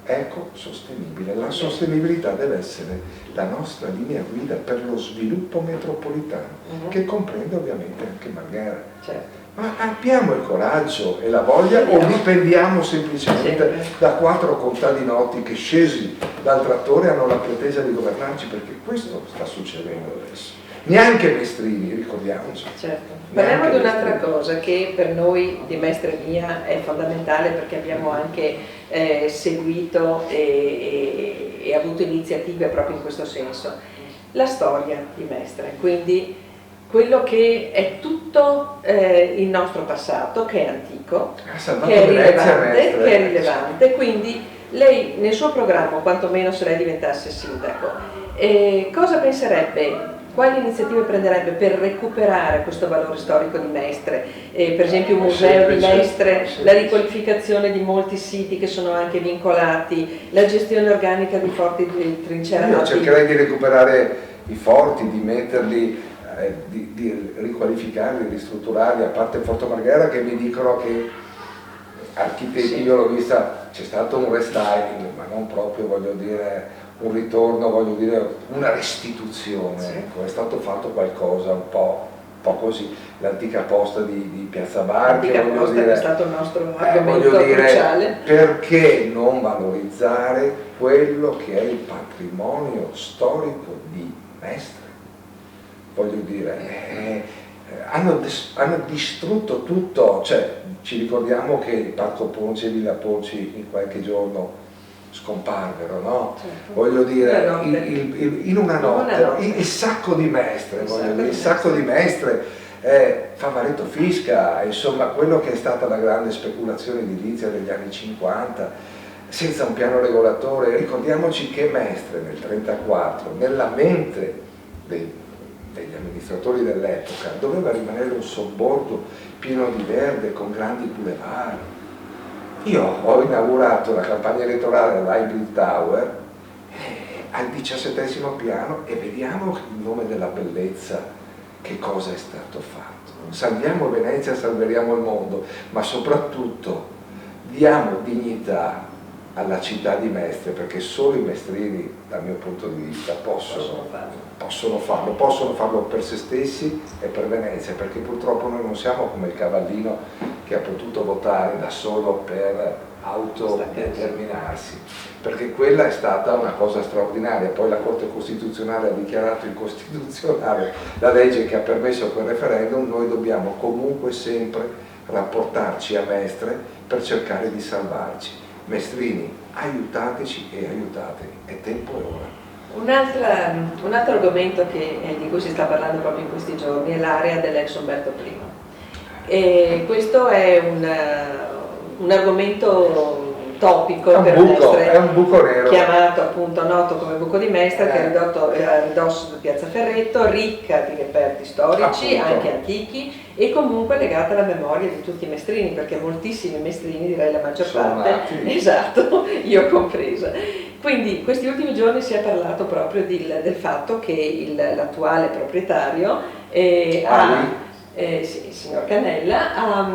ecosostenibile. La sostenibilità deve essere la nostra linea guida per lo sviluppo metropolitano, che comprende ovviamente anche Marghera. Certo. Ma abbiamo il coraggio e la voglia o dipendiamo semplicemente da 4 contadinotti che scesi dal trattore hanno la pretesa di governarci? Perché questo sta succedendo adesso. Neanche mestrini, ricordiamoci. Certo. Parliamo di un'altra cosa che per noi di Mestre Mia è fondamentale, perché abbiamo anche seguito e avuto iniziative proprio in questo senso. La storia di Mestre, quindi quello che è tutto il nostro passato, che è antico, che è rilevante, quindi lei nel suo programma, quantomeno se lei diventasse sindaco, cosa penserebbe? Quali iniziative prenderebbe per recuperare questo valore storico di Mestre? Per esempio un museo di Mestre, la riqualificazione di molti siti che sono anche vincolati, la gestione organica di forti trincerati. Io cercherei di recuperare i forti, di metterli, di riqualificarli, di ristrutturarli, a parte Forte Marghera che mi dicono che architetti, io l'ho vista, c'è stato un restyling, ma non proprio, voglio dire, un ritorno, voglio dire, una restituzione, ecco, è stato fatto qualcosa un po' così, l'antica posta di Piazza Barche, voglio dire, è stato il nostro argomento cruciale. Perché non valorizzare quello che è il patrimonio storico di Mestre? Voglio dire, hanno distrutto tutto, cioè ci ricordiamo che il Parco Ponci e Villa Ponci in qualche giorno scomparvero, no? Certo. Voglio dire, in una notte, il sacco di Mestre, il sacco di Mestre, Favaretto Fisca, insomma quello che è stata la grande speculazione edilizia degli anni 50, senza un piano regolatore. Ricordiamoci che Mestre nel 1934, nella mente degli amministratori dell'epoca, doveva rimanere un sobborgo pieno di verde con grandi boulevard. Io ho inaugurato la campagna elettorale all'Hybrid Tower al 17° piano e vediamo in nome della bellezza che cosa è stato fatto. Salviamo Venezia, salveremo il mondo, ma soprattutto diamo dignità alla città di Mestre, perché solo i mestrini, dal mio punto di vista, possono farlo per se stessi e per Venezia, perché purtroppo noi non siamo come il cavallino che ha potuto votare da solo per autodeterminarsi, perché quella è stata una cosa straordinaria. Poi la Corte Costituzionale ha dichiarato incostituzionale la legge che ha permesso quel referendum. Noi dobbiamo comunque sempre rapportarci a Mestre per cercare di salvarci. Mestrini, aiutateci e aiutatemi, è tempo e ora. Un altro argomento di cui si sta parlando proprio in questi giorni è l'area dell'ex Umberto I. E questo è un argomento topico per Mestre, è un buco nero, chiamato appunto noto come buco di Mestre, che è ridotto a ridosso di Piazza Ferretto, ricca di reperti storici, appunto, anche antichi, e comunque legata alla memoria di tutti i mestrini, perché moltissimi mestrini, direi la maggior parte, esatto, io compresa. Quindi questi ultimi giorni si è parlato proprio del fatto che l'attuale proprietario il signor Cannella ha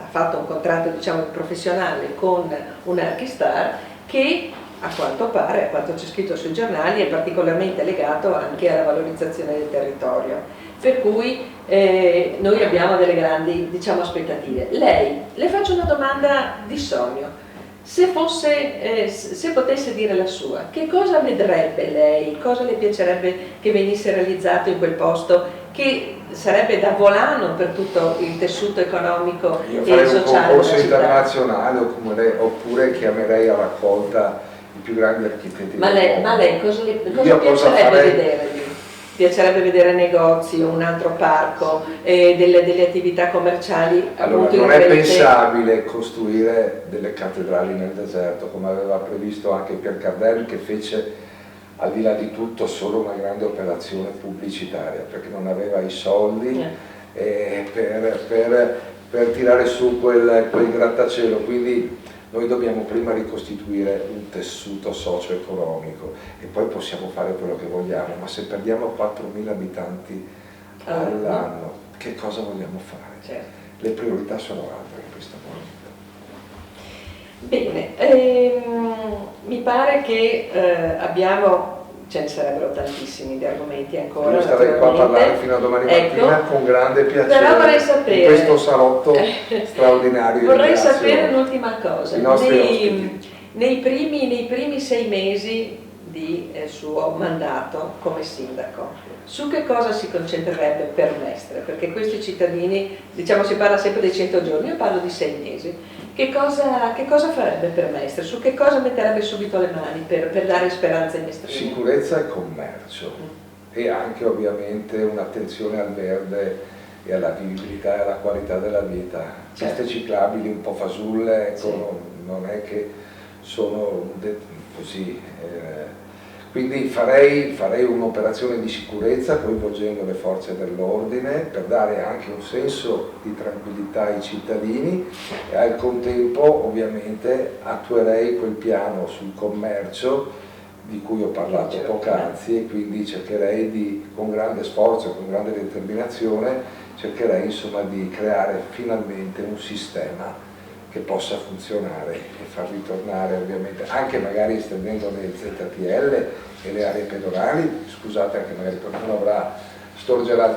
fatto un contratto, diciamo, professionale con un Archistar che a quanto pare, a quanto c'è scritto sui giornali, è particolarmente legato anche alla valorizzazione del territorio. Per cui noi abbiamo delle grandi, diciamo, aspettative. Le faccio una domanda di sogno. Se potesse dire la sua, che cosa vedrebbe lei, cosa le piacerebbe che venisse realizzato in quel posto, che sarebbe da volano per tutto il tessuto economico e sociale della città? Io farei un concorso internazionale, oppure chiamerei a raccolta i più grandi architetti del mondo. Ma lei cosa piacerebbe vedere? Piacerebbe vedere negozi, un altro parco, delle attività commerciali? Allora, non è pensabile costruire delle cattedrali nel deserto, come aveva previsto anche Pierre Cardin, che fece al di là di tutto solo una grande operazione pubblicitaria, perché non aveva i soldi per tirare su quel grattacielo. Quindi noi dobbiamo prima ricostituire un tessuto socio-economico e poi possiamo fare quello che vogliamo, ma se perdiamo 4.000 abitanti all'anno, che cosa vogliamo fare? Certo. Le priorità sono altre in questo momento. Bene, mi pare che ce ne sarebbero tantissimi di argomenti ancora. Io starei qua a parlare fino a domani mattina con grande piacere. Però vorrei sapere, in questo salotto straordinario. Vorrei sapere un'ultima cosa. Nei primi 6 mesi di suo mandato come sindaco, su che cosa si concentrerebbe per Mestre? Perché questi cittadini, diciamo, si parla sempre dei 100 giorni, io parlo di 6 mesi. Che cosa farebbe per Mestre? Su che cosa metterebbe subito le mani per dare speranza ai mestrini? Sicurezza e commercio e anche ovviamente un'attenzione al verde e alla vivibilità e alla qualità della vita. Certo. Piste ciclabili un po' fasulle, ecco, Sì. non è che sono così. Quindi farei un'operazione di sicurezza coinvolgendo le forze dell'ordine per dare anche un senso di tranquillità ai cittadini e al contempo ovviamente attuerei quel piano sul commercio di cui ho parlato poc'anzi e quindi cercherei di, con grande sforzo e con grande determinazione, cercherei insomma di creare finalmente un sistema che possa funzionare e far ritornare ovviamente, anche magari estendendo le ZTL e le aree pedonali, scusate anche magari qualcuno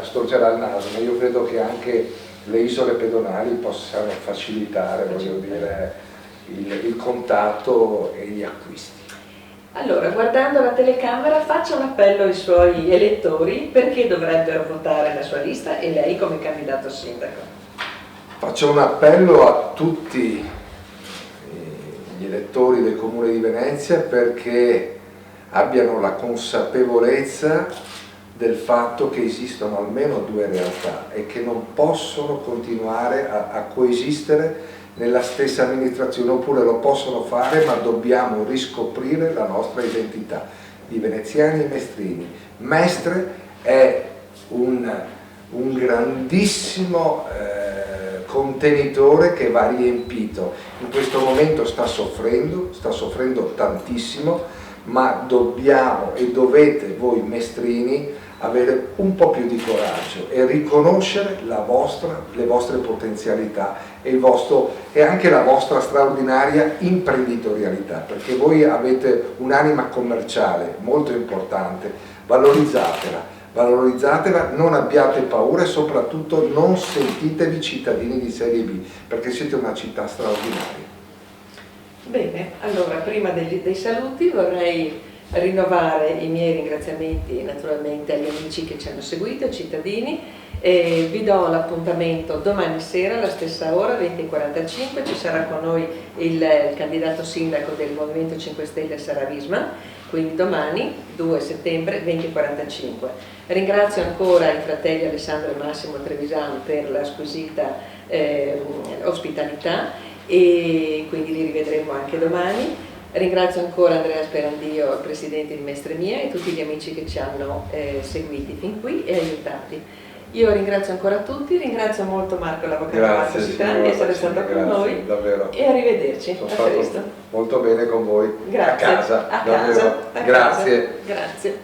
storgerà il naso, ma io credo che anche le isole pedonali possano facilitare, voglio dire, il contatto e gli acquisti. Allora, guardando la telecamera, faccia un appello ai suoi elettori perché dovrebbero votare la sua lista e lei come candidato sindaco. Faccio un appello a tutti gli elettori del Comune di Venezia perché abbiano la consapevolezza del fatto che esistono almeno 2 realtà e che non possono continuare a coesistere nella stessa amministrazione, oppure lo possono fare ma dobbiamo riscoprire la nostra identità di veneziani e mestrini. Mestre è un grandissimo contenitore che va riempito. In questo momento sta soffrendo tantissimo, ma dobbiamo e dovete voi mestrini avere un po' più di coraggio e riconoscere le vostre potenzialità e anche la vostra straordinaria imprenditorialità, perché voi avete un'anima commerciale molto importante, valorizzatela, non abbiate paura e soprattutto non sentitevi cittadini di serie B, perché siete una città straordinaria. Bene, allora prima dei saluti vorrei rinnovare i miei ringraziamenti naturalmente agli amici che ci hanno seguito, ai cittadini, e vi do l'appuntamento domani sera alla stessa ora, 20:45, ci sarà con noi il candidato sindaco del Movimento 5 Stelle Sara Visma, quindi domani 2 settembre 20:45. Ringrazio ancora i fratelli Alessandro e Massimo Trevisano per la squisita ospitalità e quindi li rivedremo anche domani. Ringrazio ancora Andrea Sperandio, il presidente di Mestre Mia, e tutti gli amici che ci hanno seguiti fin qui e aiutati. Io ringrazio ancora tutti, ringrazio molto Marco l'avvocato Marco Sitani di essere stato con noi davvero. E arrivederci. Sono stato molto bene con voi. Grazie. A casa, a davvero. casa, a Grazie. casa. Grazie.